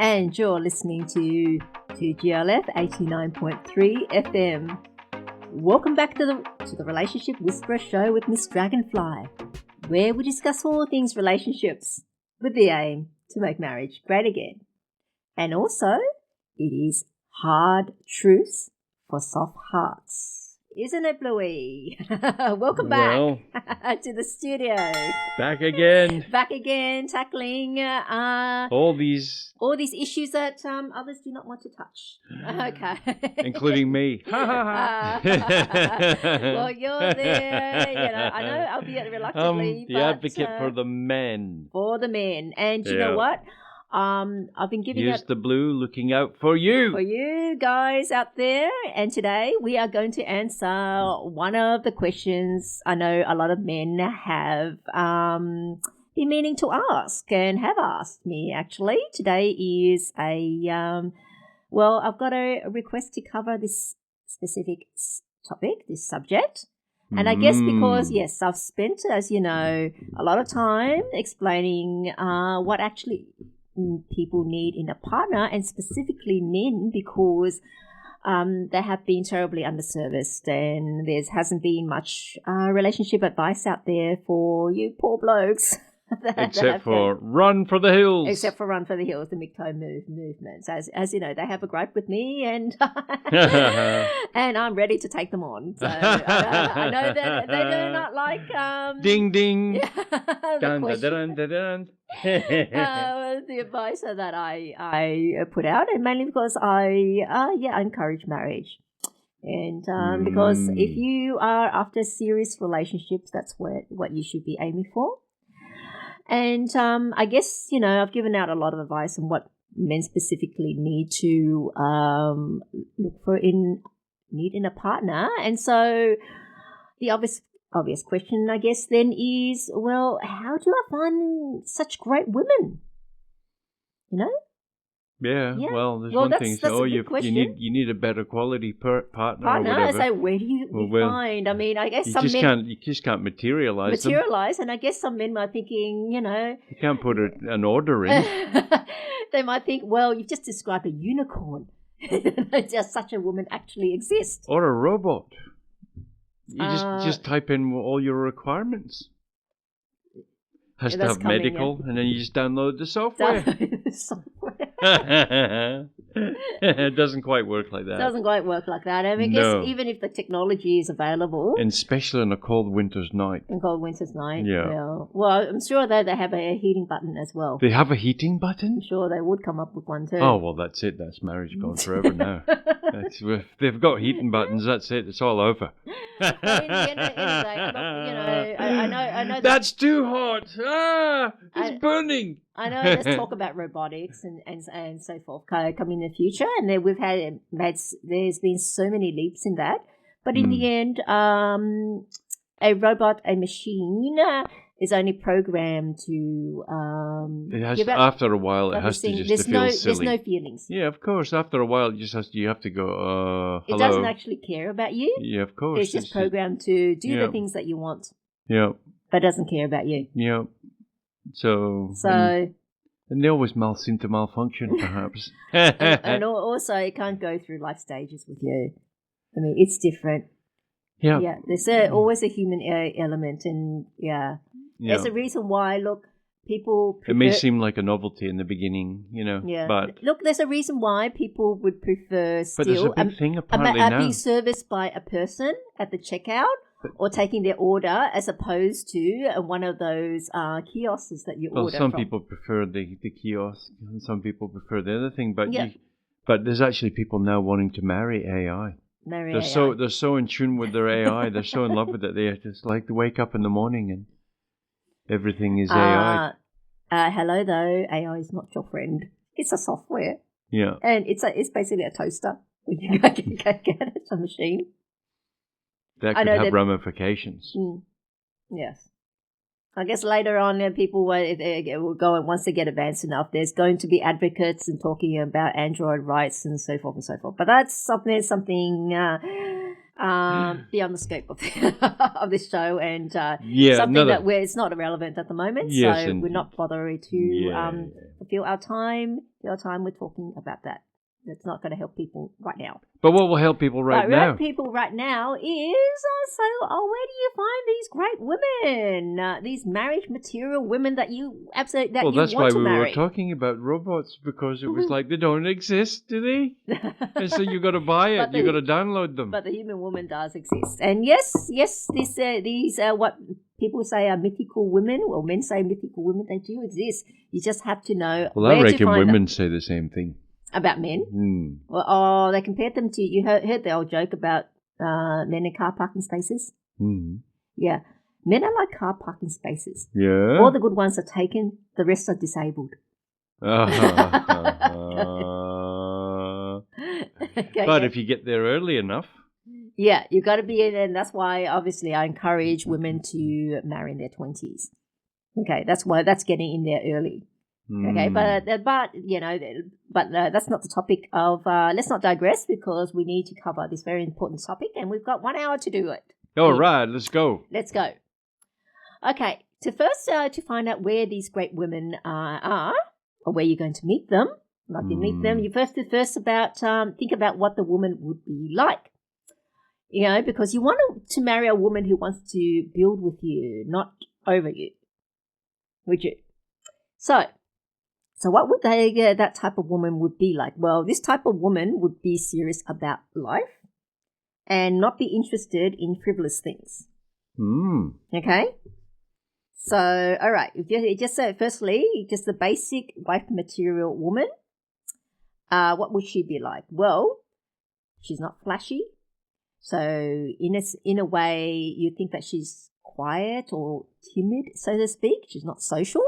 and you're listening to GLF 89.3 FM. Welcome back to the Relationship Whisperer Show with Miss Dragonfly, where we discuss all things relationships with the aim to make marriage great again. And also, it is hard truths for soft hearts. Isn't it, Bluey? Welcome back to the studio. Back again. Back again, tackling all these issues that others do not want to touch. Okay. Including me. Well, you're there. I know, albeit reluctantly. The advocate for the men. For the men. And you know what? I've been giving Here's the Blue looking out for you. For you guys out there. And today we are going to answer one of the questions I know a lot of men have been meaning to ask and have asked me actually. Today is I've got a request to cover this specific topic, this subject. And I guess because, yes, I've spent, as you know, a lot of time explaining what actually people need in a partner, and specifically men, because they have been terribly underserviced and there hasn't been much relationship advice out there for you poor blokes. Except for Run for the Hills. Except for Run for the Hills, the MGTOW movements. As you know, they have a gripe with me and and I'm ready to take them on. So I know that they do not like... ding, ding. Dun, dun, dun, dun, dun. The advice that I put out, and mainly because I encourage marriage. And because if you are after serious relationships, that's what you should be aiming for. And I guess, you know, I've given out a lot of advice on what men specifically need to look for in a partner. And so the obvious question, I guess, then is, well, how do I find such great women? You know? Yeah. Well, there's one thing. So, you need a better quality partner or whatever. So where do you find? I mean, I guess you just can't materialize them. And I guess some men might thinking, you know, you can't put an order in. They might think, well, you've just described a unicorn. Does such a woman actually exist? Or a robot? You just type in all your requirements. Has to have medical, and then you just download the software. It doesn't quite work like that. I mean, I guess even if the technology is available. And especially on a cold winter's night. Yeah. Well, I'm sure they have a heating button as well. They have a heating button? I'm sure they would come up with one too. Oh, well, that's it. That's marriage gone forever now. If they've got heating buttons, that's it. It's all over. But in the end of the day, you know, I know that's too hot. It's burning. I know there's talk about robotics and so forth coming in the future, and there's been so many leaps in that. But in the end, a machine is only programmed to after a while it has to just feel silly. There's no feelings. Yeah, of course. After a while, you have to go. Hello. It doesn't actually care about you. Yeah, of course. It's just programmed to do the things that you want. Yeah. But it doesn't care about you. Yeah. So and they always seem to malfunction, perhaps. and also, it can't go through life stages with you. I mean, it's different. Yeah. Yeah. There's always a human element, and there's a reason why. Look, people prefer, it may seem like a novelty in the beginning, you know. Yeah. But look, there's a reason why people would prefer but there's a big thing apparently now. Being serviced by a person at the checkout. Or taking their order as opposed to one of those kiosks that you order some from. People prefer the kiosk and some people prefer the other thing. But but there's actually people now wanting to marry AI. They're so in tune with their AI. They're so in love with it. They just like to wake up in the morning and everything is AI. Hello, though. AI is not your friend. It's a software. Yeah. And it's basically a toaster. When you go get it, it's a machine. That could have ramifications. Yes. I guess later on, people will go, and once they get advanced enough, there's going to be advocates and talking about Android rights and so forth and so forth. But that's something beyond the scope of of this show, and Yeah, something that it's not relevant at the moment. Yes, so we're not bothering to Yeah. fulfill our time. We're talking about that. That's not going to help people right now. But what will help people right now? Help people right now is where do you find these great women, these marriage material women that you absolutely Well, that's why we marry. were talking about robots, because it was like they don't exist, do they? And so you got to buy it, you got to download them. But the human woman does exist, and yes, these what people say are mythical women, or men say mythical women. They do exist. You just have to know. Well, I reckon women say the same thing about men. Mm. Well, they compared them to. You heard the old joke about men in car parking spaces. Mm. Yeah, men are like car parking spaces. Yeah, all the good ones are taken. The rest are disabled. Okay, but if you get there early enough. Yeah, you got to be in, and that's why obviously I encourage women to marry in their 20s. Okay, that's getting in there early. Okay, but that's not the topic of. Let's not digress, because we need to cover this very important topic, and we've got 1 hour to do it. All right, let's go. Let's go. Okay, to find out where these great women are, or where you're going to meet them. Like you meet them, you first about think about what the woman would be like. You know, because you want to marry a woman who wants to build with you, not over you. Would you? So what would that type of woman would be like? Well, this type of woman would be serious about life and not be interested in frivolous things. Okay? So, all right. Just firstly, just the basic wife material woman. What would she be like? Well, she's not flashy. So in a way, you think that she's quiet or timid, so to speak. She's not social,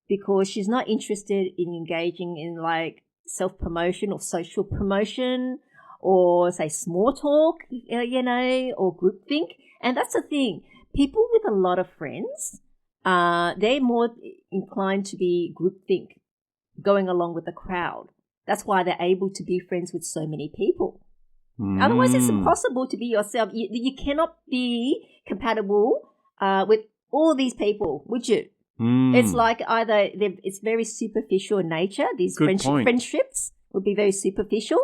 because she's not interested in engaging in like self-promotion or social promotion, or say small talk, or groupthink. And that's the thing. People with a lot of friends, they're more inclined to be groupthink, going along with the crowd. That's why they're able to be friends with so many people. Otherwise, it's impossible to be yourself. You cannot be compatible with all these people, would you? It's like either it's very superficial in nature. These friendships would be very superficial.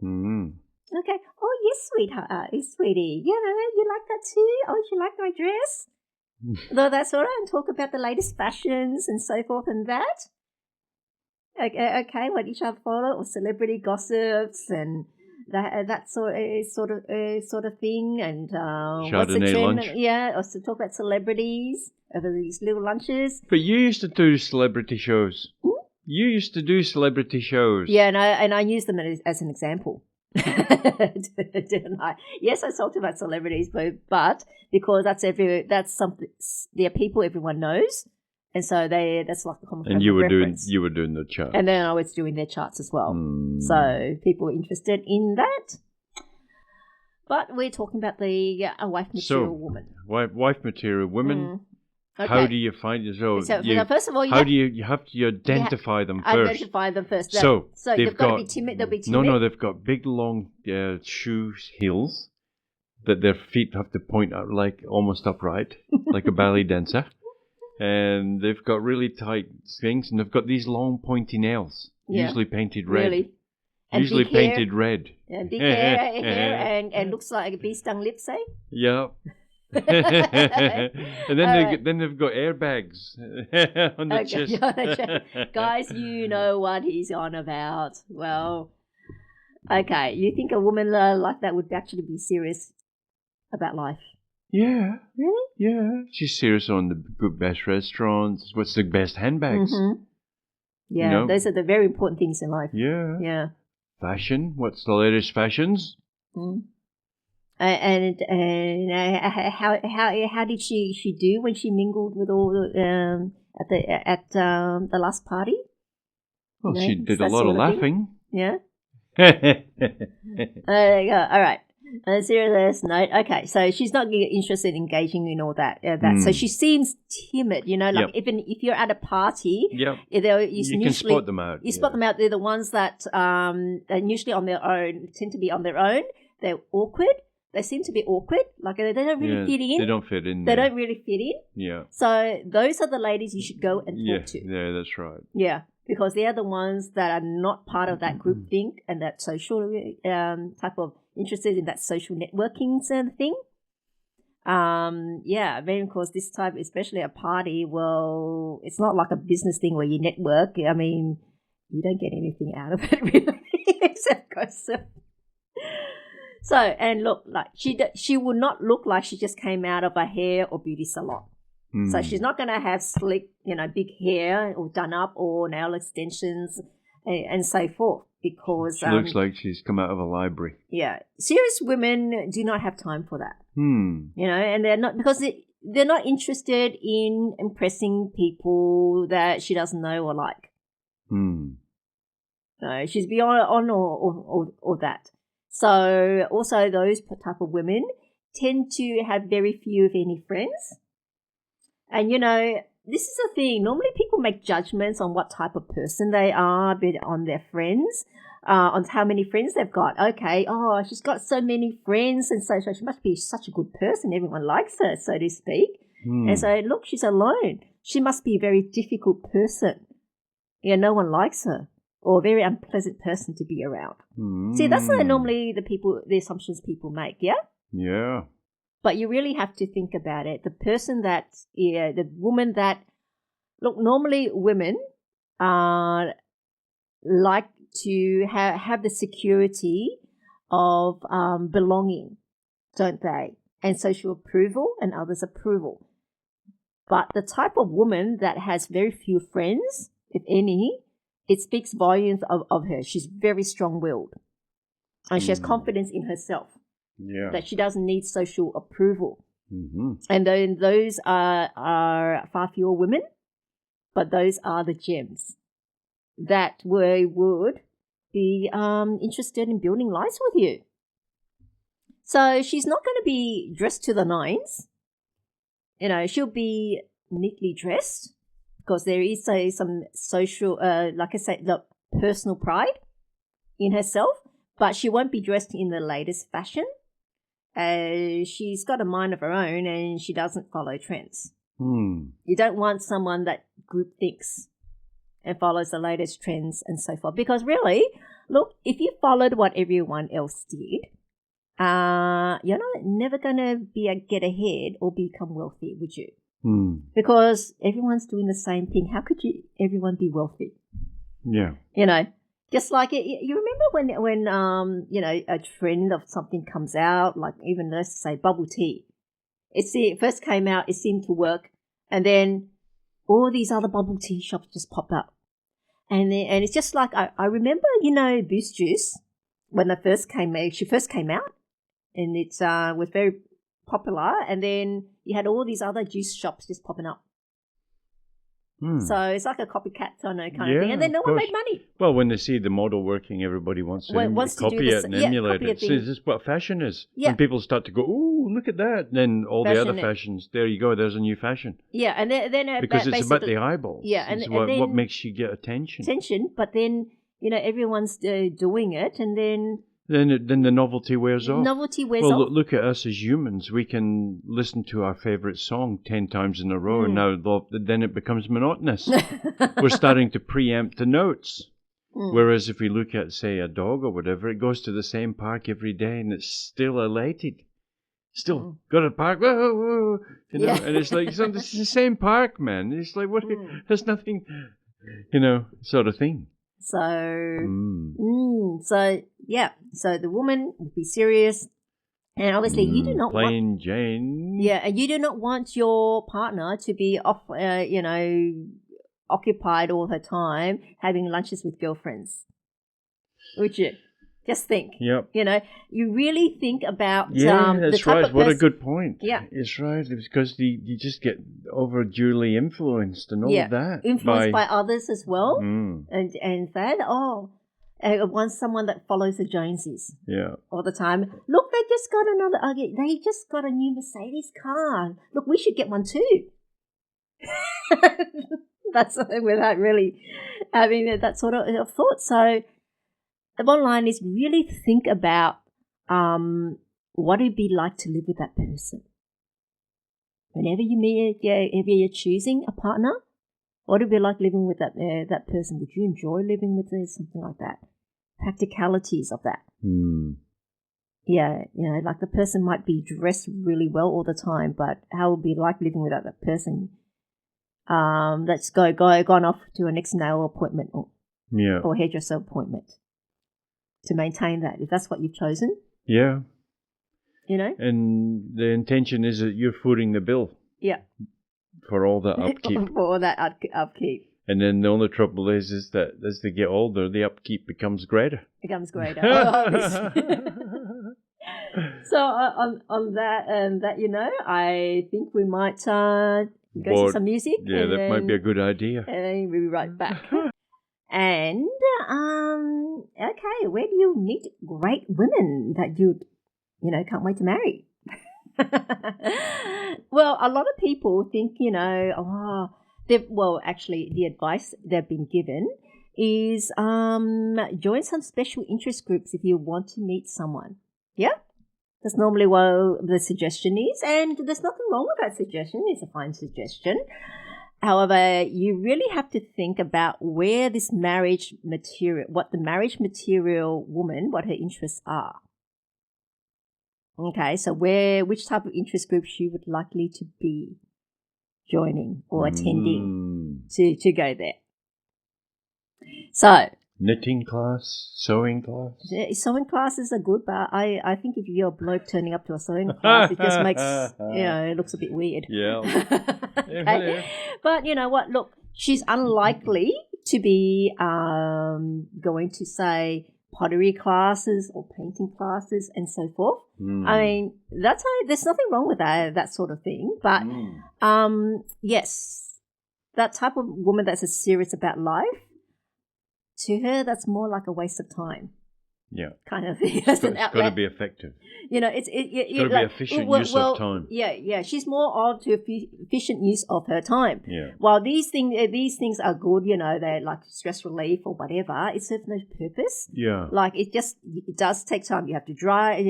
Okay. Oh, yes, sweetheart. Sweetie. You like that too? Oh, you like my dress? Though that sort of, and talk about the latest fashions and so forth and that. Okay, what each other follow, or celebrity gossips and that sort of thing, and what's the trend? Lunch. Yeah, or to talk about celebrities over these little lunches. But you used to do celebrity shows. You used to do celebrity shows. Yeah, and I use them as an example. Didn't I? Yes, I talked about celebrities, but because that's something, they're people everyone knows. And so that's like a common reference. And you were doing the charts. And then I was doing their charts as well. So people were interested in that. But we're talking about the wife material woman. Wife material women. Okay. How do you find yourself? So first of all, you have to identify them first. Identify them first. So they've got to be timid. They'll be timid. No, they've got big long shoe heels that their feet have to point out like almost upright, like a ballet dancer. And they've got really tight things, and they've got these long pointy nails, usually painted red. Really? And usually painted red. And big hair and looks like a bee-stung lips, eh? Yeah. And then they've got airbags on the chest. Guys, you know what he's on about. Well, okay, you think a woman like that would actually be serious about life? Yeah. Really? Yeah. She's serious on the best restaurants. What's the best handbags? Yeah, those are the very important things in life. Yeah. Yeah. Fashion. What's the latest fashions? And how did she do when she mingled with all the at the last party? Well, she did a lot of laughing. Yeah. There you go. All right. On a serious note, okay, so she's not interested in engaging in all that. So she seems timid, even if you're at a party, you can spot them out. You spot them out. They're the ones that are usually on their own, tend to be on their own. They're awkward. they seem to be awkward. Like they don't really fit in. They don't fit in. They don't really fit in. Yeah. So those are the ladies you should go and talk to. Yeah, that's right. Yeah, because they are the ones that are not part of that group think and that social type of interested in that social networking sort of thing. Yeah, then of course this type, especially a party, well, it's not like a business thing where you network. I mean, you don't get anything out of it really, except gossip. So, and look, like she would not look like she just came out of a hair or beauty salon. So she's not going to have slick, big hair or done up or nail extensions and so forth, because she looks like she's come out of a library. Yeah, serious women do not have time for that. And they're not, because they're not interested in impressing people that she doesn't know or like. No, she's beyond on or that. So also those type of women tend to have very few, if any, friends. And, this is the thing. Normally people make judgments on what type of person they are, based on their friends, on how many friends they've got. Okay, she's got so many friends, and so she must be such a good person. Everyone likes her, so to speak. And so, look, she's alone. She must be a very difficult person. Yeah, no one likes her. Or a very unpleasant person to be around. See, that's normally the assumptions people make, yeah? Yeah. But you really have to think about it. The person the woman that, look, normally women like to have the security of belonging, don't they? And social approval and others' approval. But the type of woman that has very few friends, if any, it speaks volumes of her. She's very strong-willed. And she has confidence in herself. Yeah. That she doesn't need social approval. And then those are far fewer women, but those are the gems that would be interested in building lives with you. So she's not going to be dressed to the nines. She'll be neatly dressed, because there is some social, like I say, the personal pride in herself, but she won't be dressed in the latest fashion. She's got a mind of her own, and she doesn't follow trends. You don't want someone that group thinks and follows the latest trends and so forth. Because really, look, if you followed what everyone else did, you're never going to get ahead or become wealthy, would you? Because everyone's doing the same thing. How could everyone be wealthy? Yeah. Just like you remember when a trend of something comes out, like even let's say bubble tea. It first came out, it seemed to work, and then all these other bubble tea shops just popped up, and it's just like I remember Boost Juice when she first came out, and it was very popular, and then you had all these other juice shops just popping up. So it's like a copycat kind of thing, and then no one made money. Well, when they see the model working, everybody wants to copy it and emulate it. So this is what fashion is. Yeah. When people start to go, "Ooh, look at that," then all the other fashions, there you go, there's a new fashion. Yeah, and then because it's about the eyeballs. Yeah, and what makes you get attention. But then everyone's doing it, and then the novelty wears off. Well, look at us as humans. We can listen to our favorite song 10 times in a row, and now then it becomes monotonous. We're starting to preempt the notes. Whereas if we look at, say, a dog or whatever, it goes to the same park every day, and it's still elated. Still go to the park, whoa, whoa, and it's like, so this is the same park, man. It's like, what? There's nothing, sort of thing. So, so the woman will be serious, and obviously you do not plain Jane. Yeah, and you do not want your partner to be off, occupied all the time having lunches with girlfriends, would you? Just think. Yep. You really think about that's right. What a good point. Yeah, it's right. It's because you just get overduly influenced and all of that. Influenced by others as well, and then want someone that follows the Joneses. Yeah. All the time. Look, they just got a new Mercedes car. Look, we should get one too. That's without really having that sort of thought. So the bottom line is really think about what would it be like to live with that person? Whenever you meet, if you're choosing a partner, what would it be like living with that person? Would you enjoy living with them? Something like that. Practicalities of that. Yeah, like the person might be dressed really well all the time, but how would it be like living without that person? Let's gone off to a next nail appointment or hairdresser appointment to maintain that, if that's what you've chosen. Yeah. And the intention is that you're footing the bill. Yeah. For all that upkeep. For all that upkeep. And then the only trouble is that as they get older, the upkeep becomes greater. So on that, I think we might go to some music. Yeah, that might be a good idea. And we'll be right back. And okay, where do you meet great women that you can't wait to marry? Well, a lot of people think, actually the advice they've been given is join some special interest groups if you want to meet someone. Yeah? That's normally what the suggestion is, and there's nothing wrong with that suggestion. It's a fine suggestion. However, you really have to think about where this marriage material, what the marriage material woman, what her interests are. Okay, so which type of interest group she would likely to be joining or attending to go there. So knitting class, sewing class. Sewing classes are good, but I think if you're a bloke turning up to a sewing class, it just makes it looks a bit weird. Yeah. Okay? But you know what? Look, she's unlikely to be going to say pottery classes or painting classes and so forth. I mean, there's nothing wrong with that sort of thing. But yes, that type of woman that's serious about life, to her, that's more like a waste of time. Yeah. Kind of thing. It's got to be effective. It's got to be efficient use of time. Yeah. She's more of to efficient use of her time. Yeah. While these things are good, they're like stress relief or whatever, it serves no purpose. Yeah. Like it does take time. You have to drive,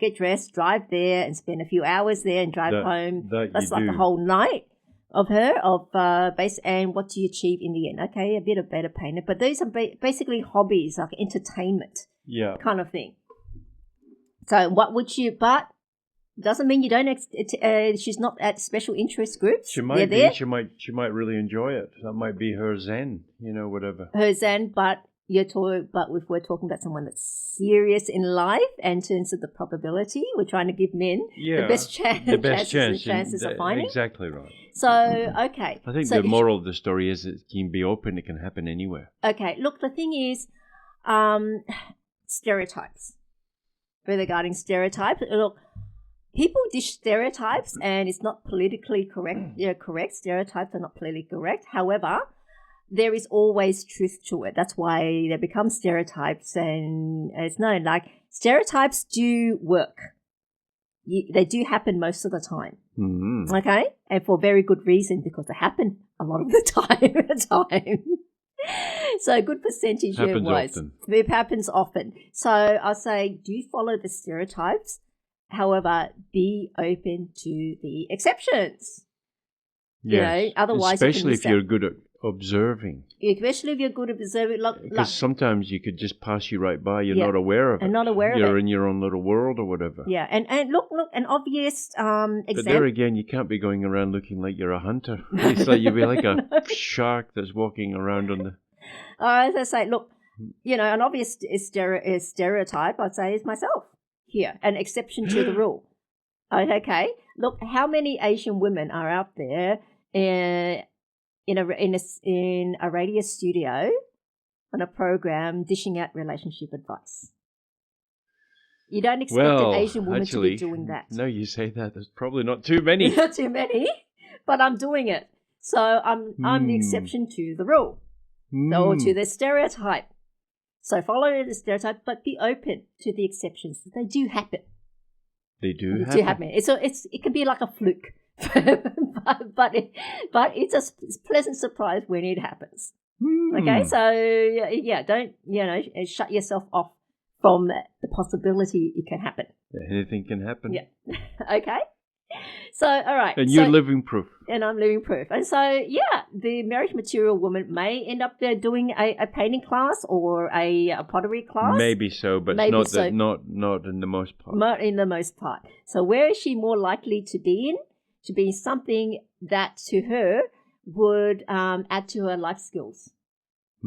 get dressed, drive there and spend a few hours there and drive home. That's like the whole night of base, and what do you achieve in the end? Okay, a bit of better painter, but these are basically hobbies, like entertainment. Yeah. Kind of thing. So what would you, but doesn't mean you don't, she's not at special interest groups. She might be, she might really enjoy it. That might be her zen, whatever. Her zen, but if we're talking about someone that's serious in life and terms of the probability, we're trying to give men the best chances of finding. Exactly right. So, okay. I think the moral of the story is it can be open, it can happen anywhere. Okay, look, the thing is, stereotypes. Regarding stereotypes, look, people dish stereotypes and it's not politically correct. Correct. Stereotypes are not politically correct. However, there is always truth to it. That's why they become stereotypes, and it's known like stereotypes do work. They do happen most of the time. Mm-hmm. Okay? And for very good reason, because they happen a lot of the time. So a good percentage it happens often. So I'll say do follow the stereotypes. However, be open to the exceptions. Yes. Otherwise, especially if you're good at observing. Especially if you're good at observing. Because sometimes you could just pass you right by. You're not aware of it. And not aware of it. You're in your own little world or whatever. Yeah, and look, an obvious example. But there again, you can't be going around looking like you're a hunter. It's like you'd be like a shark that's walking around on the... As I say, look, an obvious stereotype, I'd say, is myself here, an exception to the rule. Okay, look, how many Asian women are out there in a radio studio on a program dishing out relationship advice? You don't expect an Asian woman to be doing that. No, you say that. There's probably not too many. Not too many, but I'm doing it. So I'm the exception to the rule. Or to the stereotype. So follow the stereotype, but be open to the exceptions. They do happen. They do happen. It can be like a fluke, but it's a pleasant surprise when it happens. Okay, so don't shut yourself off from the possibility it can happen. Anything can happen. Yeah. Okay. So, all right. And you're living proof. And I'm living proof. And so, yeah, the marriage material woman may end up there doing a painting class or a pottery class. Maybe so, but maybe not in the most part. Not in the most part. So where is she more likely to be in? To be something that to her would add to her life skills.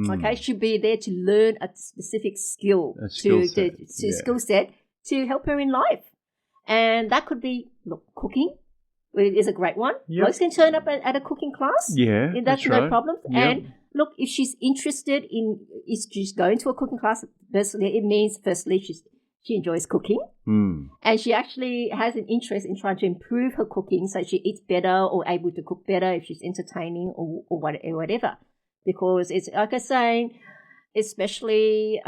Okay, she'd be there to learn a specific skill, skill set to help her in life. And that could be, cooking is a great one. Yep. Most can turn up at a cooking class. Yeah, that's no problem. Yep. And look, if she's interested if she's going to a cooking class, it means firstly she enjoys cooking. And she actually has an interest in trying to improve her cooking so she eats better or able to cook better if she's entertaining or whatever. Because it's like I was saying, especially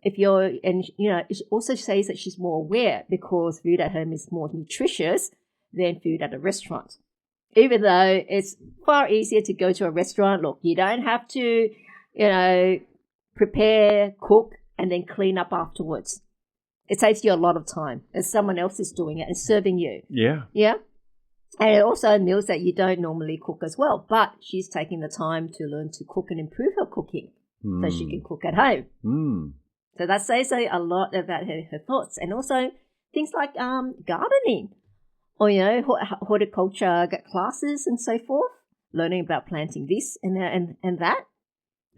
if you're, and it also says that she's more aware because food at home is more nutritious than food at a restaurant. Even though it's far easier to go to a restaurant, look, you don't have to, prepare, cook, and then clean up afterwards. It saves you a lot of time as someone else is doing it and serving you. Yeah. Yeah. And also meals that you don't normally cook as well. But she's taking the time to learn to cook and improve her cooking so she can cook at home. So that says a lot about her thoughts. And also things like gardening or, horticulture classes and so forth, learning about planting this and that.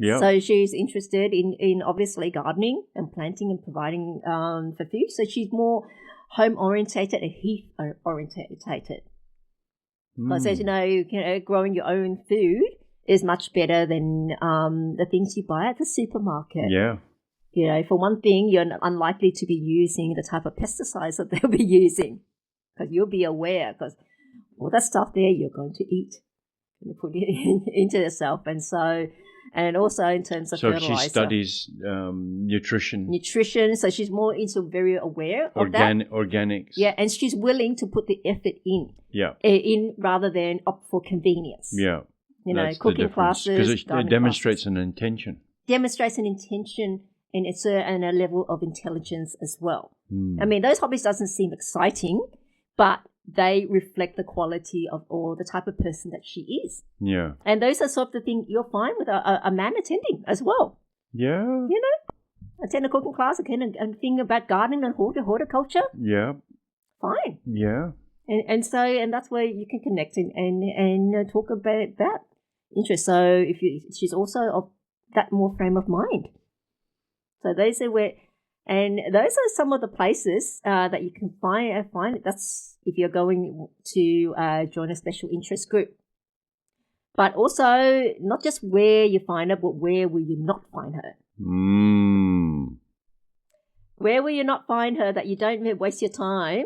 Yeah. So she's interested in obviously gardening and planting and providing for food. So she's more home-orientated and heath-orientated. Because growing your own food is much better than the things you buy at the supermarket. Yeah. For one thing, you're unlikely to be using the type of pesticides that they'll be using because you'll be aware because all that stuff there you're going to eat and put it into yourself. And also in terms of fertilizer. So she studies nutrition. So she's more very aware of that. Organics. Yeah, and she's willing to put the effort in. Yeah. In rather than opt for convenience. Yeah. That's cooking classes. Because it demonstrates an intention. Demonstrates an intention and a level of intelligence as well. I mean, those hobbies doesn't seem exciting, but they reflect the quality of or the type of person that she is. Yeah. And those are sort of the things you'll find with a man attending as well. Yeah. Attend a cooking class and think about gardening and horticulture. Yeah. Fine. Yeah. And that's where you can connect and talk about that interest. So she's also of that more frame of mind. So those are some of the places that you can find. That's if you're going to join a special interest group. But also not just where you find her, but where will you not find her? Where will you not find her that you don't waste your time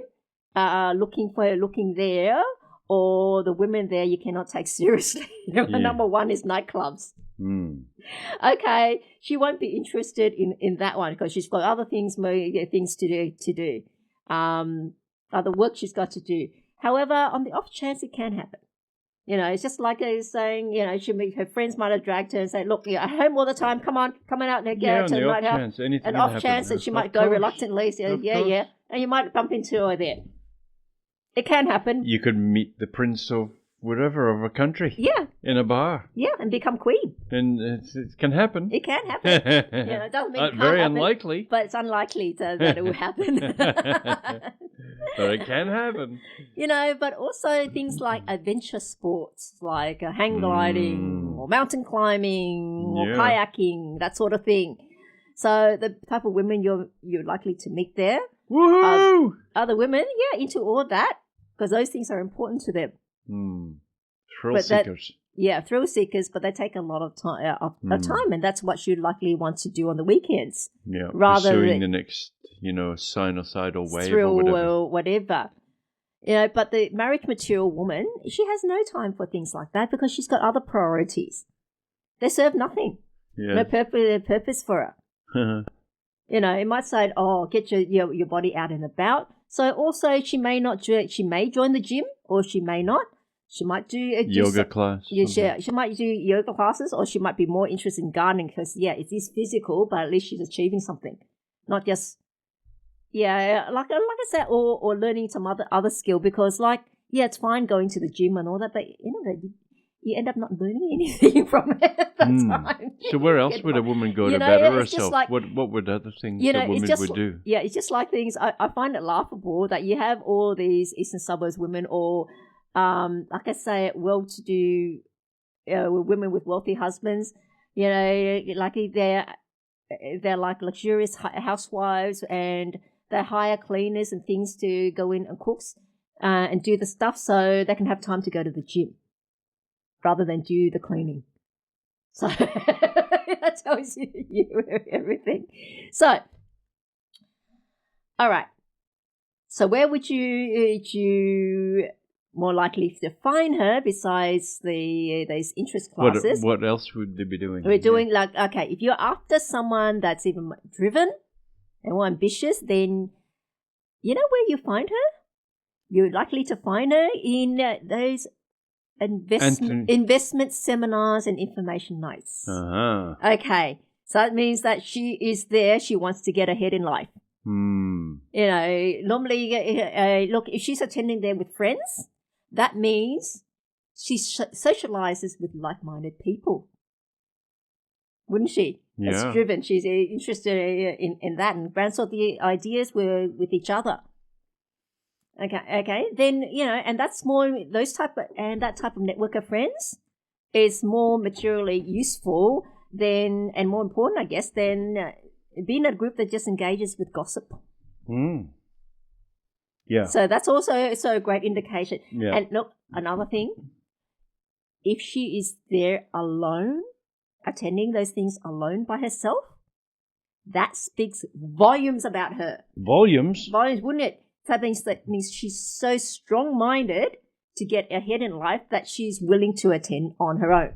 looking there, or the women there you cannot take seriously? Number one is nightclubs. Okay, she won't be interested in that one because she's got other things to do, other work she's got to do. However, on the off chance it can happen. It's just like I was saying, her friends might have dragged her and say, look, you're at home all the time, come on out and get to the night house. An off chance that she might go reluctantly, yeah, and you might bump into her there. It can happen. You could meet the prince of whatever of a country. Yeah. In a bar. Yeah, and become queen. And it can happen. It can happen. It doesn't mean it can't very happen, unlikely. But it's unlikely that it will happen. But it can happen. But also things like adventure sports, like hang gliding or mountain climbing or kayaking, that sort of thing. So the type of women you're likely to meet there. Woohoo! Other women, into all that because those things are important to them. Thrill seekers. Thrill seekers, but they take a lot of time, and that's what you'd likely want to do on the weekends. Yeah, rather pursuing the next, sinusoidal wave thrill or whatever. But the marriage material woman, she has no time for things like that because she's got other priorities. They serve nothing. Yeah. No purpose for her. It might say, get your body out and about. So also she may join the gym or she may not. She might do a yoga class. She might do yoga classes or she might be more interested in gardening because, it is physical, but at least she's achieving something. not just like I said, or learning some other skill, because it's fine going to the gym and all that, but you end up not learning anything from it at that time. So where else would a woman go to better herself? What would other things that women would do? Yeah, it's just like things. I find it laughable that you have all these Eastern Suburbs women, or like I say, well-to-do women with wealthy husbands. Like they're like luxurious housewives, and they hire cleaners and things to go in and cooks and do the stuff so they can have time to go to the gym rather than do the cleaning. So that tells you everything. So, all right. So where would you more likely to find her besides those interest classes? What else would they be doing? We're doing if you're after someone that's even more driven and more ambitious, then you know where you find her? You're likely to find her in those investment seminars and information nights. Uh-huh. Okay. So that means that she is there. She wants to get ahead in life. Normally, look, if she's attending there with friends, that means she socializes with like-minded people. Wouldn't she? Yeah. That's driven. She's interested in that and bounce off the ideas with each other. Okay. Then, and that's more that type of network of friends is more materially useful and more important, I guess, than being a group that just engages with gossip. Yeah. So that's also a great indication. Yeah. And look, another thing, if she is there alone, attending those things alone by herself, that speaks volumes about her. Volumes, wouldn't it? That means she's so strong-minded to get ahead in life that she's willing to attend on her own.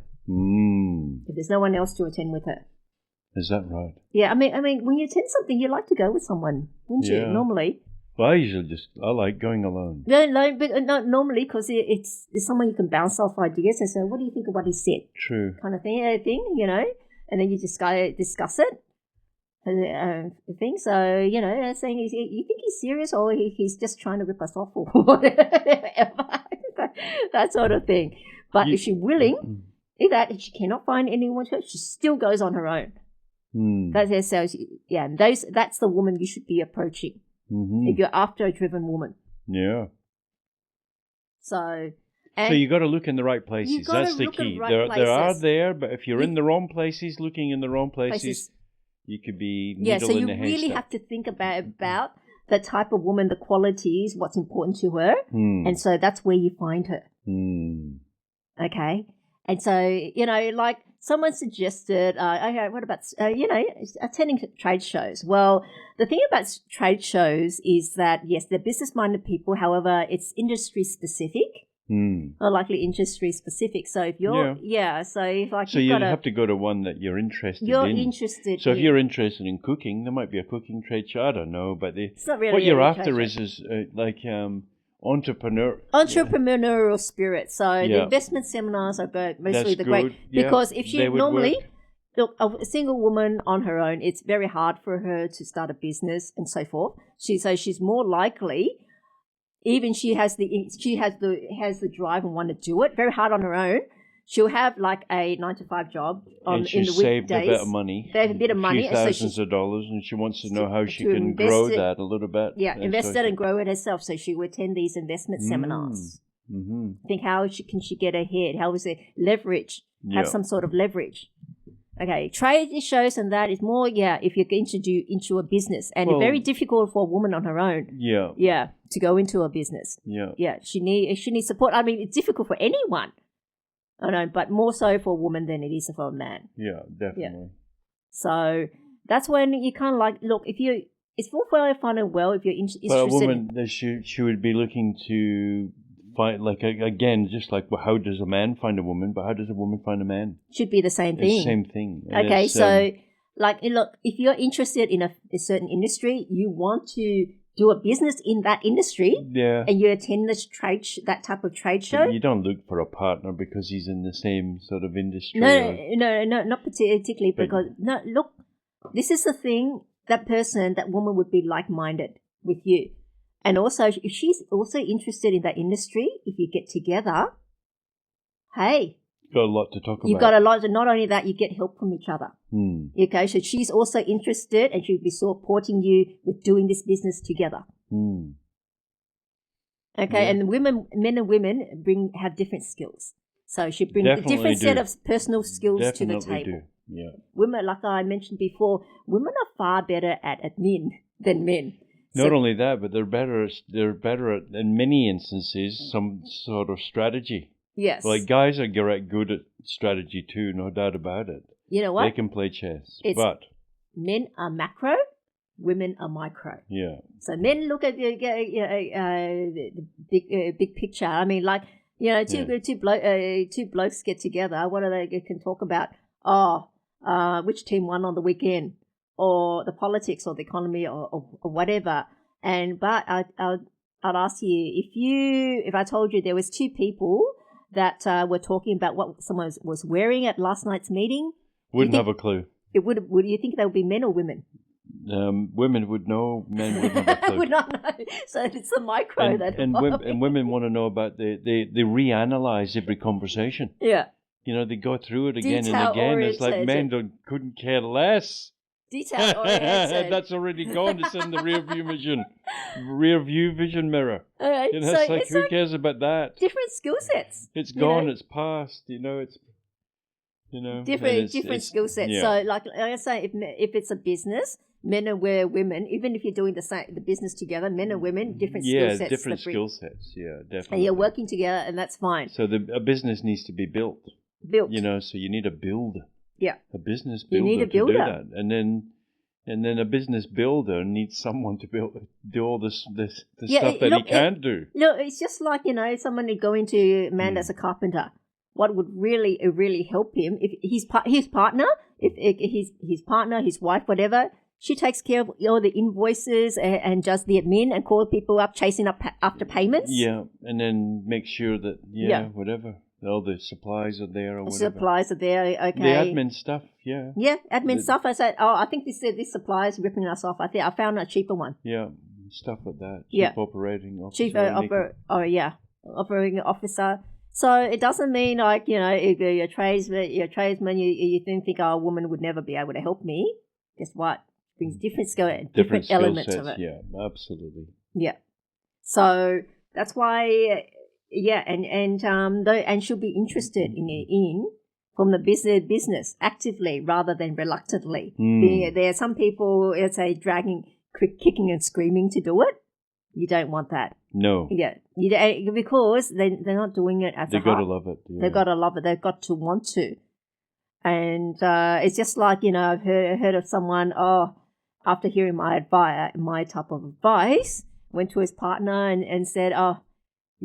If there's no one else to attend with her. Is that right? Yeah, I mean, when you attend something, you like to go with someone, wouldn't you? Normally. Well, I like going alone. No, but not normally, because it's someone you can bounce off ideas and say, "What do you think of what he said?" True. Kind of thing, and then you just go discuss it. Thing. So, saying, you think he's serious or he's just trying to rip us off or whatever, that sort of thing. But if she's willing, if she cannot find anyone to, she still goes on her own. That's the woman you should be approaching if you're after a driven woman. Yeah. So you got to look in the right places. That's the key. There are there, but if you're in the wrong places, looking in the wrong places you could be needle in the haystack. So you really have to think about the type of woman, the qualities, what's important to her, and so that's where you find her. Okay, and so like someone suggested, what about attending trade shows? Well, the thing about trade shows is that yes, they're business-minded people. However, it's industry specific. Or likely industry specific. So if you're so you have to go to one that you're interested in. So if you're interested in cooking, there might be a cooking trade show. I don't know, but it's not really what you're after is entrepreneurial spirit. So the investment seminars are mostly great because if she normally look, a single woman on her own, it's very hard for her to start a business and so forth. She's more likely. Even she has the drive and want to do it. Very hard on her own. She'll have like a 9-to-5 job in the weekdays. Saved a bit of money. Save a bit of money, thousands of dollars, and she wants to know how she can grow that a little bit. Yeah, invest it and grow it herself. So she will attend these investment seminars. Think how can she get ahead? How is it leverage? Have some sort of leverage. Okay, trade shows and that is more, if you're going to do into a business. And it's very difficult for a woman on her own. Yeah. To go into a business. Yeah, she needs support. I mean, it's difficult for anyone. I know, but more so for a woman than it is for a man. Yeah, definitely. Yeah. So that's when you kind of like, look, it's all well fun and well if you're interested. But a woman, she would be looking to find, again, just like how does a man find a woman, but how does a woman find a man? Should be the same thing. It's the same thing. And okay, so look, if you're interested in a certain industry, you want to do a business in that industry, and you attend that type of trade show. But you don't look for a partner because he's in the same sort of industry. No, not particularly because look, this is the thing. that woman would be like-minded with you. And also, if she's also interested in that industry, if you get together, hey, you've got a lot to talk about. You've got a lot. Not only that, you get help from each other. Okay, so she's also interested, and she'll be supporting you with doing this business together. Okay, and men and women have different skills. So she brings a different set of personal skills to the table. Yeah. Women, like I mentioned before, women are far better at admin than men. Not only that, but they're better at, in many instances, some sort of strategy. Yes. Like guys are good at strategy too, no doubt about it. You know what? They can play chess, but men are macro, women are micro. Yeah. So men look at the big picture. I mean, like, two blokes get together. What are they can talk about? Which team won on the weekend, or the politics, or the economy, or whatever. But I'd ask you, if I told you there was two people that were talking about what someone was wearing at last night's meeting, wouldn't have a clue. Would you think they would be men or women? Women would know, men wouldn't have a clue. Would not know. So it's the micro and women want to know about they reanalyze every conversation. Yeah. They go through it again and again. It's like men couldn't care less. Detail oriented. That's already gone. It's in the rear view vision mirror. It's like who cares about that? Different skill sets. It's gone. It's past. It's different skill sets. Yeah. So like I say, if it's a business, men and women, even if you're doing the business together, men and women, different skill sets. Yeah, different skill sets. Yeah, definitely. And you're working together, and that's fine. So a business needs to be built. So you need a builder. Yeah. A business builder. You need a builder. To do that. And then a business builder needs someone to do all the stuff that he can't do. No, it's just like, someone would go into man as a carpenter. What would really help him if his partner, his partner, his wife, whatever, she takes care of all the invoices and just the admin and call people up, chasing up after payments. Yeah, and then make sure that whatever. All the supplies are there or whatever. Supplies are there, okay. The admin stuff, yeah. Yeah, admin stuff. I said, I think this supplier is ripping us off. I found a cheaper one. Yeah, stuff like that. Chief operating officer. Operating officer. So it doesn't mean like, if you're a tradesman, you think, a woman would never be able to help me. Guess what? It brings different elements of it. Yeah, absolutely. Yeah. So that's why... Yeah, and should be interested in from the business actively rather than reluctantly. There are some people, let's say, kicking and screaming to do it. You don't want that. No. Yeah, because they're not doing it as a heart. They've got to love it. Yeah. They've got to love it. They've got to want to. And it's just like, I've heard of someone, after hearing my type of advice, went to his partner and said,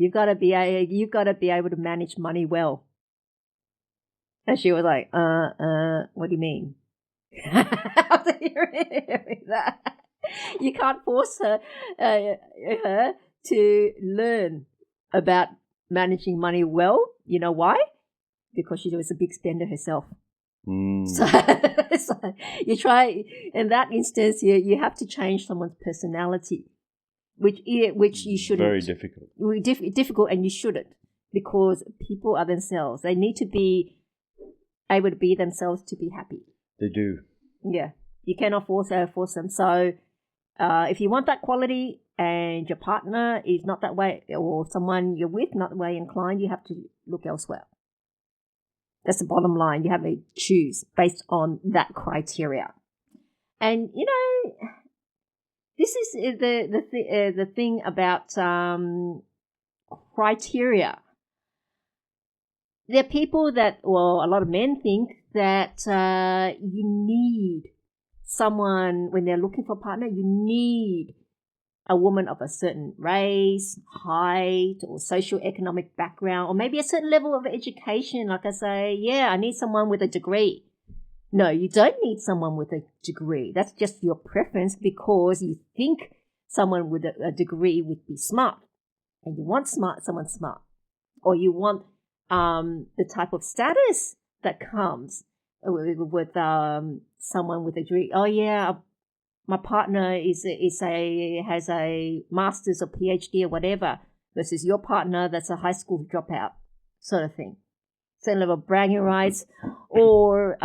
you've got to be able to manage money well. And she was like, what do you mean? After hearing that, you can't force her to learn about managing money well. You know why? Because she was a big spender herself. So you try, in that instance, you have to change someone's personality. Which you shouldn't. Very difficult. Difficult, and you shouldn't, because people are themselves. They need to be able to be themselves to be happy. They do. Yeah, you cannot force them. So, if you want that quality and your partner is not that way, or someone you're with not that way inclined, you have to look elsewhere. That's the bottom line. You have to choose based on that criteria, and this is the thing about criteria. There are people that, a lot of men think that you need someone, when they're looking for a partner, you need a woman of a certain race, height, or socioeconomic background, or maybe a certain level of education. Like I say, I need someone with a degree. No, you don't need someone with a degree. That's just your preference because you think someone with a degree would be smart. And you want someone smart. Or you want the type of status that comes with someone with a degree. my partner has a master's or PhD or whatever, versus your partner that's a high school dropout sort of thing. Certain level of bragging rights, or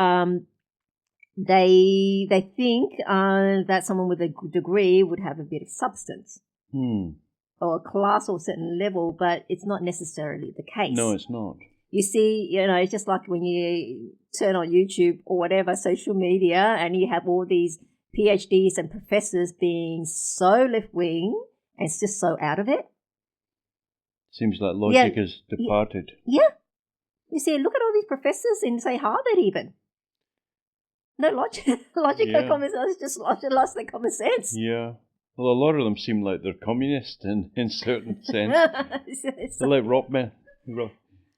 they think that someone with a degree would have a bit of substance. Or a class or a certain level, but it's not necessarily the case. No, it's not. You see, it's just like when you turn on YouTube or whatever, social media, and you have all these PhDs and professors being so left-wing, and it's just so out of it. Seems like logic has departed. Yeah. You see, look at all these professors in, say, Harvard even. No logic. Logical common sense, just lost their common sense. Yeah. Well, a lot of them seem like they're communist in certain sense. They're like rock men.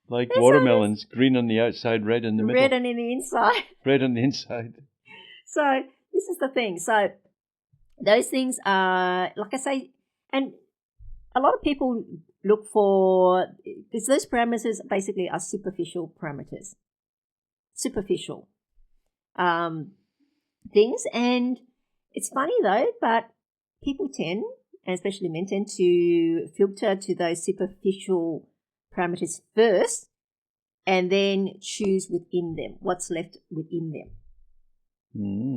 Like watermelons, green on the outside, red in the middle. Red on the inside. Red on the inside. So this is the thing. So those things are, like I say, and a lot of people look for, because those parameters basically are superficial parameters. Superficial things. And it's funny though, but people tend, and especially men tend, to filter to those superficial parameters first and then choose within them what's left within them.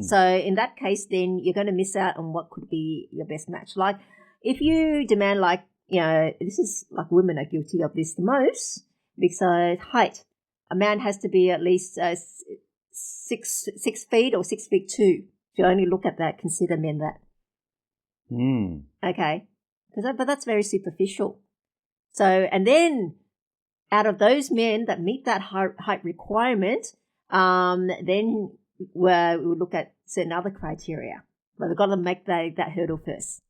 So in that case, then you're going to miss out on what could be your best match. Like if you demand, like, this is like women are guilty of this the most, because height. A man has to be at least 6 feet or 6'2". If you only look at that, consider men that. Okay, but that's very superficial. So, and then out of those men that meet that height requirement, then we look at certain other criteria. But we've got to make that hurdle first.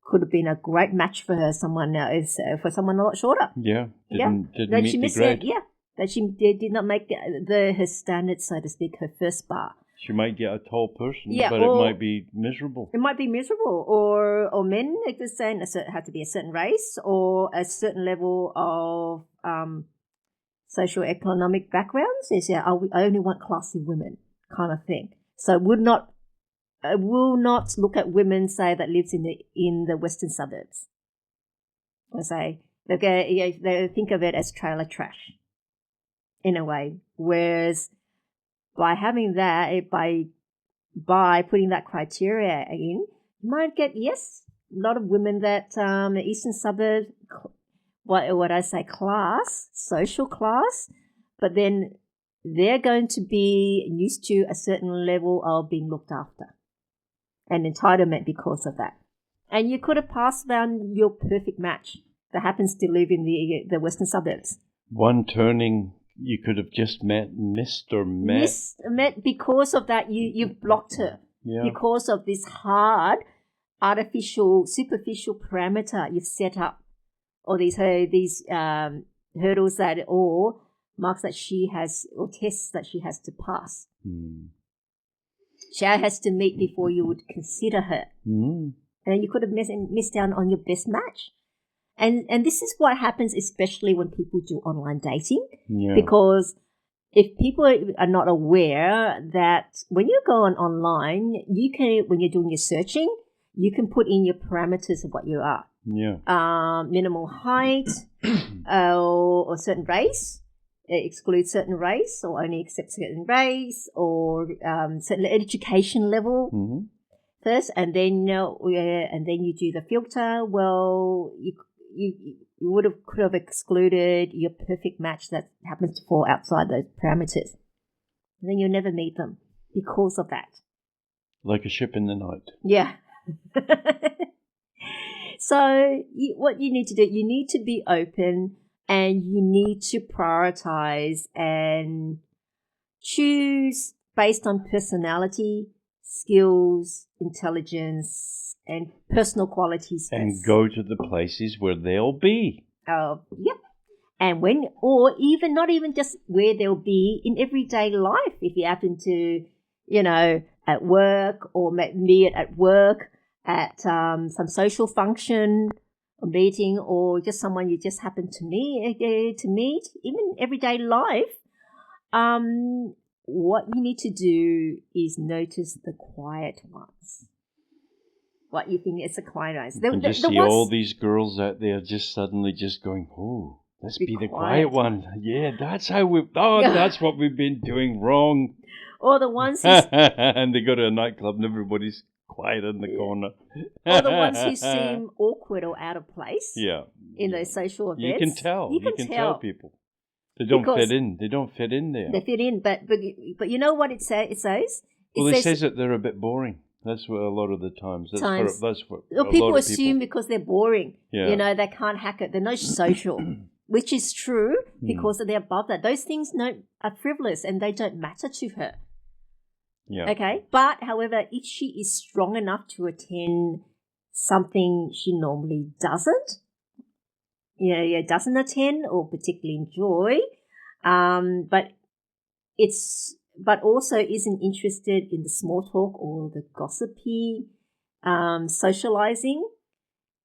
Could have been a great match for her. For someone a lot shorter. Yeah, didn't meet the grade. That she did not make her standards, so to speak, her first bar. She might get a tall person, but it might be miserable. It might be miserable. Or men, like they're saying, have to be a certain race or a certain level of social economic backgrounds. They say, I only want classy women, kind of thing. So I will not look at women, say, that lives in the western suburbs. I say they think of it as trailer trash, in a way. Whereas by having that, by putting that criteria in, you might get, a lot of women that eastern suburbs, what I say, class, social class, but then they're going to be used to a certain level of being looked after and entitlement because of that. And you could have passed down your perfect match that happens to live in the western suburbs. One turning, you could have just missed because of that. You've blocked her because of this hard, artificial, superficial parameter you've set up, or these hurdles or marks that she has, or tests that she has to pass. She has to meet before you would consider her. And you could have missed out on your best match. And this is what happens, especially when people do online dating, because if people are not aware that when you go online, you can, when you're doing your searching, you can put in your parameters of what you are. Minimal height, or certain race, exclude certain race, or only accept certain race, or certain education level first, and then you do the filter. Well, you could have excluded your perfect match that happens to fall outside those parameters. And then you'll never meet them because of that. Like a ship in the night. Yeah. So what you need to do, you need to be open, and you need to prioritize and choose based on personality, skills, intelligence, and personal qualities. And go to the places where they'll be. Yep. And not even just where they'll be in everyday life. If you happen to, at work, or meet it at work, at some social function or meeting, or just someone you just happen to meet, even everyday life, what you need to do is notice the quiet ones. What you think is the quiet ones. You can just see all these girls out there just suddenly just going, oh, let's be the quiet one. Yeah, that's how that's what we've been doing wrong. Or the ones and they go to a nightclub and everybody's quiet in the corner. Or the ones who seem awkward or out of place. Yeah. In those social events. You can tell. You can tell people. They don't fit in. They don't fit in there. They fit in, but you know what it says? It says that they're a bit boring. That's what a lot of the times. That's what people assume because they're boring. Yeah. You know, they can't hack it. They're not social, which is true because they're above that. Those things are frivolous and they don't matter to her. Yeah. Okay. But however, if she is strong enough to attend something she normally doesn't attend or particularly enjoy, but also isn't interested in the small talk or the gossipy socializing,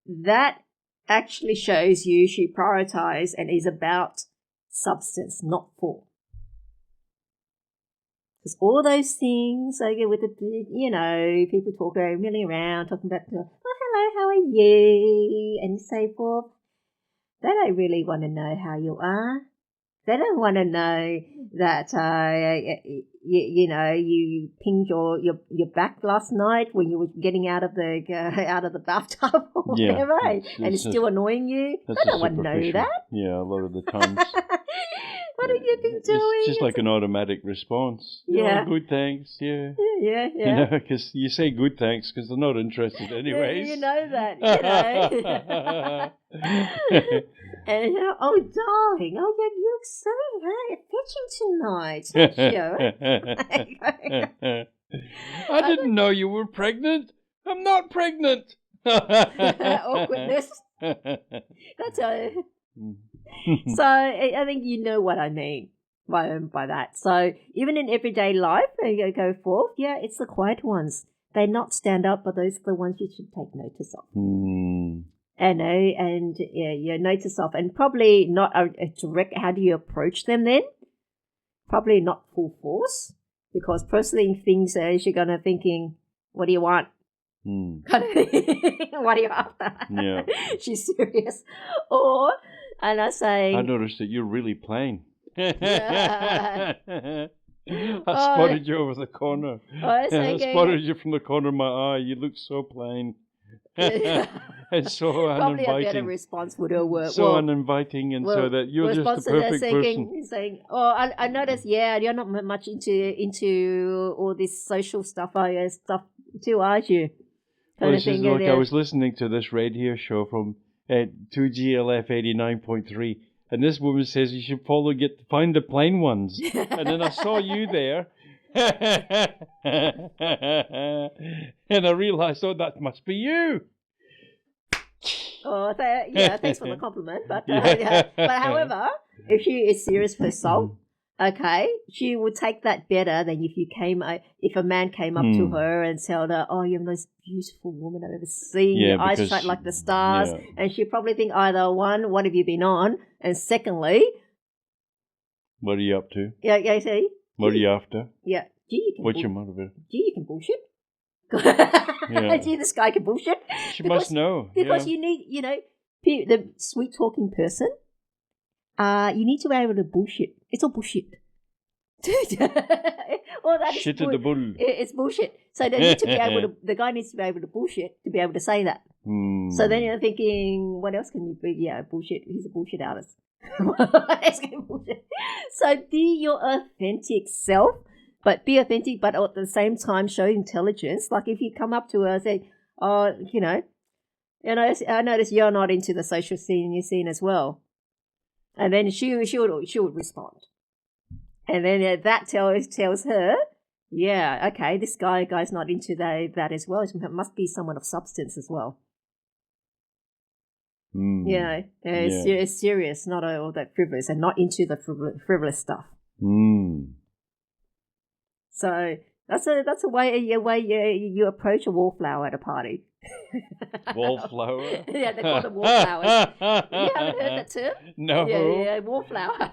that actually shows you she prioritizes and is about substance, not form. Because all those things, with the, people talking, milling around, talking about, oh, hello, how are you, and so forth. They don't really want to know how you are. They don't want to know that you pinged your back last night when you were getting out of the bathtub or whatever, and it's still annoying you. They don't want to know that. Yeah, a lot of the times. What have you been doing? It's just like an automatic response. Yeah. Oh, good thanks. Yeah. Yeah. You know, because you say good thanks because they're not interested anyways. You know that. And oh, darling, you look so fetching tonight. I didn't know you were pregnant. I'm not pregnant. Awkwardness. That's so I think you know what I mean by that. So even in everyday life, you go forth, it's the quiet ones. They not stand up, but those are the ones you should take notice of. And notice of, and probably not a direct. How do you approach them then? Probably not full force, because personally things you're gonna thinking, what do you want? Kind of thing. What are you after? Yeah, she's serious. And I say, I noticed that you're really plain. I spotted you over the corner. I spotted you from the corner of my eye. You look so plain. And so probably uninviting. A better response would have worked. So uninviting, and so that you're just the perfect person. Saying, I noticed, you're not much into all this social stuff, too, are you? I was listening to this radio show from 2GLF 89.3, and this woman says you should probably find the plain ones. And then I saw you there. And I realized, that must be you. Thanks for the compliment. But however, if she is serious for herself, okay, she would take that better than if a man came up to her and told her, oh, you're the most beautiful woman I've ever seen. Your eyes shine like the stars. Yeah. And she'd probably think either one, what have you been on? And secondly, what are you up to? Yeah, see? What are you after? Yeah. What's your motive? You can bullshit. Gee, this guy can bullshit. She must know. Because you need, the sweet talking person, you need to be able to bullshit. It's all bullshit. Well, that shit in the bull. It's bullshit. So they need to be able to. The guy needs to be able to bullshit to be able to say that. So then you're thinking, what else can you be? Yeah, bullshit. He's a bullshit artist. So be your authentic self, but be authentic, but at the same time show intelligence. Like if you come up to her and say, oh, I notice you're not into the social scene as well. And then she would respond. And then that tells her, yeah, okay, this guy's not into that as well. It must be someone of substance as well. It's serious, not all that frivolous, and not into the frivolous stuff. Mm. So That's a way you approach a wallflower at a party. Wallflower? Yeah, they call them wallflowers. You haven't heard that term? No. Yeah, wallflower.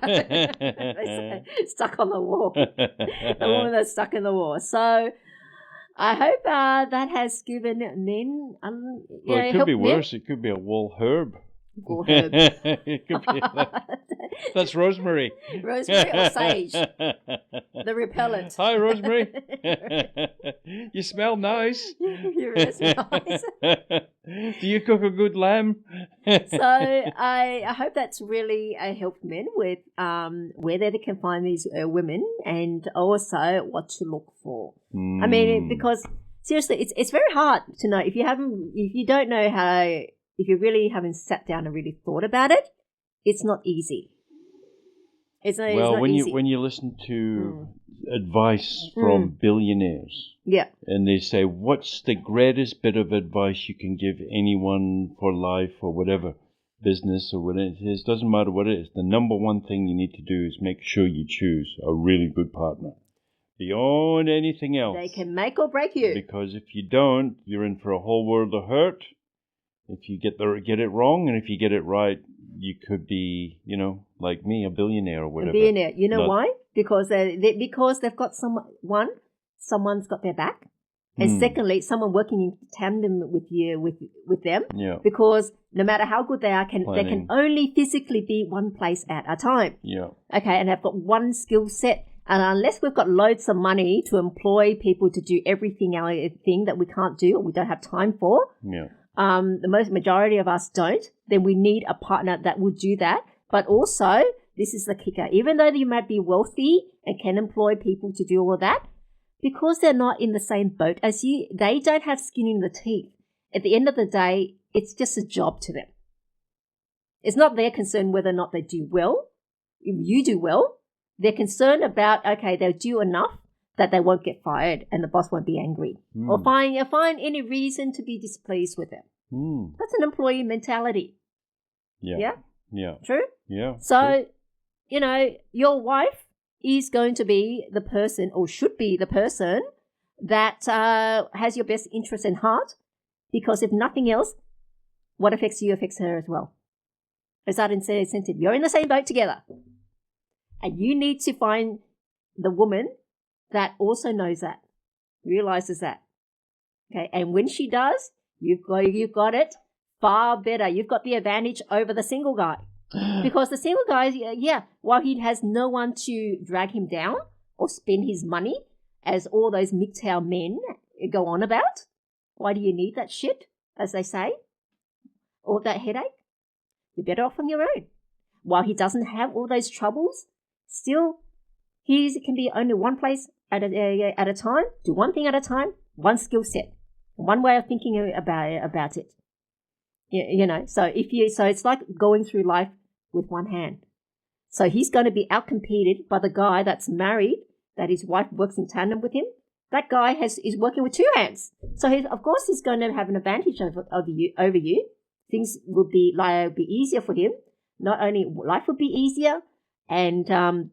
Stuck on the wall. The woman that's stuck in the wall. So I hope that has given men. Well, it could be worse. It could be a wall herb. Wall herb. It could be that's rosemary. Rosemary or sage. The repellent. Hi, Rosemary. You smell nice. You really smell nice. Do you cook a good lamb? So I hope that's really helped men with where they can find these women and also what to look for. I mean, because seriously, it's very hard to know if you don't know how. If you really haven't sat down and really thought about it, it's not easy. It's not easy. When you listen to advice from billionaires, and they say, "What's the greatest bit of advice you can give anyone for life or whatever, business or whatever it is? Doesn't matter what it is. The number one thing you need to do is make sure you choose a really good partner. Beyond anything else, they can make or break you. Because if you don't, you're in for a whole world of hurt. If you get it wrong, and if you get it right, you could be, like me, a billionaire or whatever. A billionaire. You know why? Because they've got someone's got their back, and secondly, someone working in tandem with them. Yeah. Because no matter how good they are, they can only physically be one place at a time. Yeah. Okay, and they've got one skill set. And unless we've got loads of money to employ people to do everything that we can't do or we don't have time for, the majority of us don't, then we need a partner that will do that. But also, this is the kicker, even though you might be wealthy and can employ people to do all of that, because they're not in the same boat as you, they don't have skin in the teeth. At the end of the day, it's just a job to them. It's not their concern whether or not they do well. If you do well, they're concerned about, okay, they'll do enough that they won't get fired and the boss won't be angry or find any reason to be displeased with them. That's an employee mentality. Yeah. True? Yeah. So, your wife is going to be the person or should be the person that has your best interest in heart, because if nothing else, what affects you affects her as well. It's that incentive. You're in the same boat together. And you need to find the woman that also knows that, realizes that. Okay, and when she does, you've got it far better. You've got the advantage over the single guy. Because the single guy, while he has no one to drag him down or spend his money, as all those MGTOW men go on about, why do you need that shit, as they say, or that headache? You're better off on your own. While he doesn't have all those troubles, still, he can be only one place at a time, do one thing at a time, one skill set, one way of thinking about it. So it's like going through life with one hand. So he's going to be outcompeted by the guy that's married, that his wife works in tandem with him. That guy is working with two hands. So of course he's going to have an advantage over you. Things will be easier for him. Not only life would be easier, and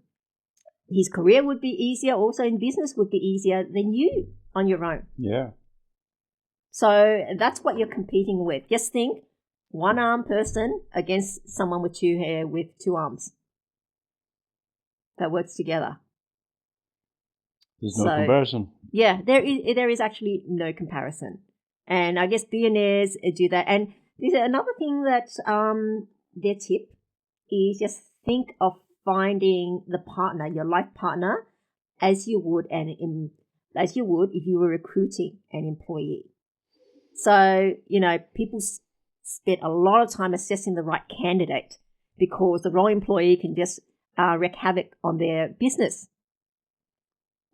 his career would be easier, also in business would be easier than you on your own. Yeah. So that's what you're competing with. Just think, one-armed person against someone with two arms that works together. There's no comparison. Yeah, there is actually no comparison. And I guess billionaires do that. And another thing that their tip is just think of finding the partner, your life partner, as you would if you were recruiting an employee. So, people spend a lot of time assessing the right candidate because the wrong employee can just wreak havoc on their business.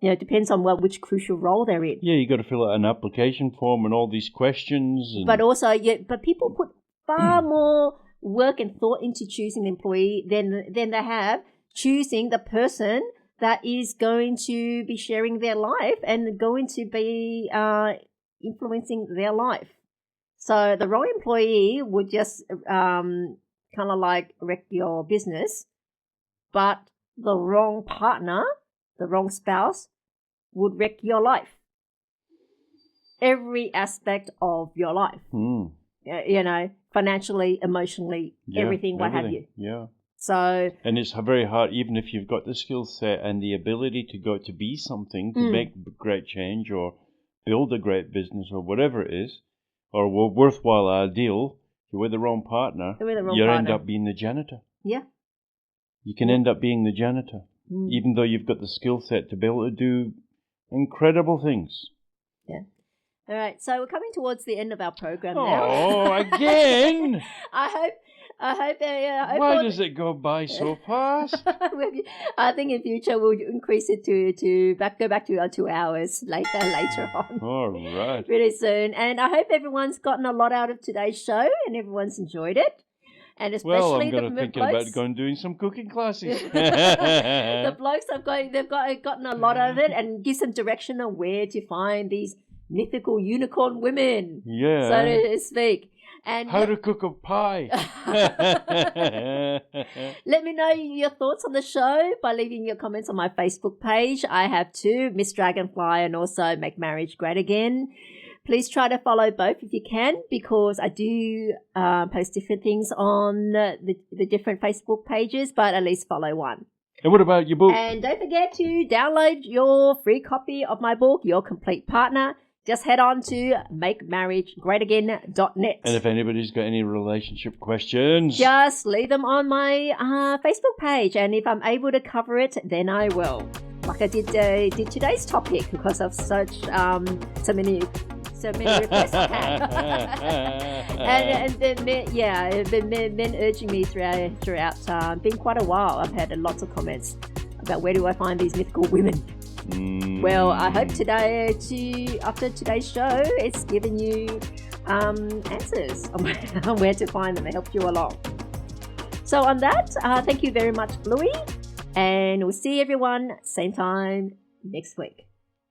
It depends on which crucial role they're in. Yeah, you got to fill out an application form and all these questions. But also, but people put far more work and thought into choosing the employee than they have choosing the person that is going to be sharing their life and going to be influencing their life. So the wrong employee would just kind of like wreck your business, but the wrong partner, the wrong spouse, would wreck your life. Every aspect of your life. You know, financially, emotionally, everything, what have you. Yeah. So, and it's very hard, even if you've got the skill set and the ability to go to be something, to make great change or build a great business or whatever it is, or a worthwhile ideal, you're with the wrong partner, you end up being the janitor. Yeah. You can end up being the janitor, even though you've got the skill set to be able to do incredible things. Yeah. All right, so we're coming towards the end of our program now. Oh, again! I hope. Why does it go by so fast? I think in future we'll increase it to go back to 2 hours later on. All right. Really soon, and I hope everyone's gotten a lot out of today's show and everyone's enjoyed it. And especially I'm thinking about going and doing some cooking classes. The blokes they've gotten a lot out of it and give some direction on where to find these mythical unicorn women, so to speak. And how to cook a pie. Let me know your thoughts on the show by leaving your comments on my Facebook page. I have two, Miss Dragonfly and also Make Marriage Great Again. Please try to follow both if you can, because I do post different things on the different Facebook pages, but at least follow one. And what about your book? And don't forget to download your free copy of my book, Your Complete Partner. Just head on to makemarriagegreatagain.net. And if anybody's got any relationship questions, just leave them on my Facebook page. And if I'm able to cover it, then I will. Like I did today's topic, because of so many requests I had. and then men urging me throughout. Been quite a while. I've had lots of comments about where do I find these mythical women. Well, I hope after today's show, it's given you answers on where to find them and helped you along. So on that, thank you very much, Bluey, and we'll see everyone same time next week.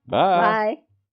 Bye. Bye.